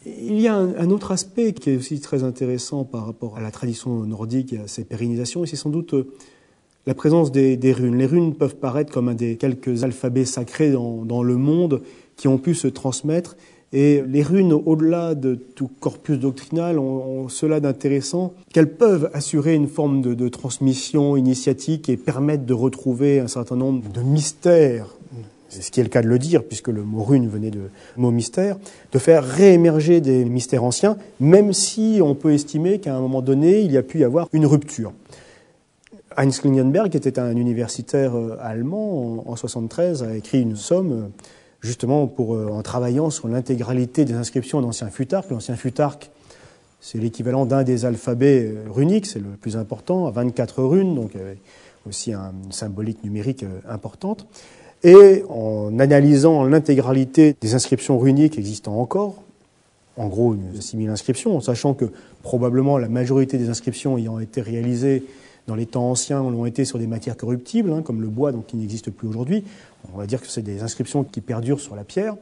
Il y a un autre aspect qui est aussi très intéressant par rapport à la tradition nordique et à ses pérennisations, et c'est sans doute la présence des runes. Les runes peuvent paraître comme un des quelques alphabets sacrés dans le monde qui ont pu se transmettre. Et les runes, au-delà de tout corpus doctrinal, ont cela d'intéressant qu'elles peuvent assurer une forme de transmission initiatique et permettre de retrouver un certain nombre de mystères. C'est ce qui est le cas de le dire, puisque le mot rune venait de mot mystère, de faire réémerger des mystères anciens, même si on peut estimer qu'à un moment donné, il y a pu y avoir une rupture. Heinz Klingenberg, qui était un universitaire allemand, en 1973, a écrit une somme, justement en travaillant sur l'intégralité des inscriptions d'Ancien Futhark. L'Ancien Futhark, c'est l'équivalent d'un des alphabets runiques, c'est le plus important, à 24 runes, donc aussi une symbolique numérique importante. Et en analysant l'intégralité des inscriptions runiques existant encore, en gros 6000 inscriptions, en sachant que probablement la majorité des inscriptions ayant été réalisées dans les temps anciens l'ont été sur des matières corruptibles, comme le bois, donc qui n'existe plus aujourd'hui. On va dire que c'est des inscriptions qui perdurent sur la pierre.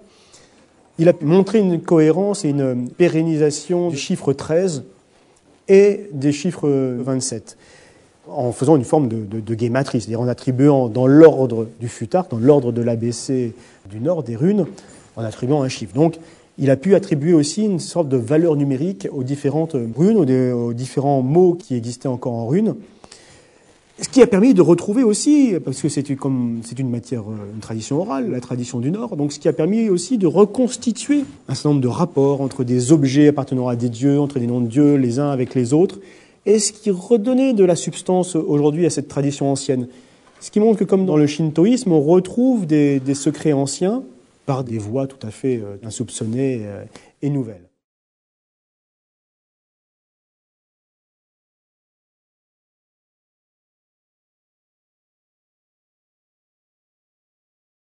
Il a montré une cohérence et une pérennisation du chiffre 13 et des chiffres 27. En faisant une forme de guématrie, c'est-à-dire en attribuant dans l'ordre du Futhark, dans l'ordre de l'ABC du Nord, des runes, en attribuant un chiffre. Donc, il a pu attribuer aussi une sorte de valeur numérique aux différentes runes, aux différents mots qui existaient encore en runes, ce qui a permis de retrouver aussi, parce que c'est une matière, une tradition orale, la tradition du Nord, donc ce qui a permis aussi de reconstituer un certain nombre de rapports entre des objets appartenant à des dieux, entre des noms de dieux, les uns avec les autres, et ce qui redonnait de la substance aujourd'hui à cette tradition ancienne. Ce qui montre que, comme dans le shintoïsme, on retrouve des secrets anciens par des voies tout à fait insoupçonnées et nouvelles.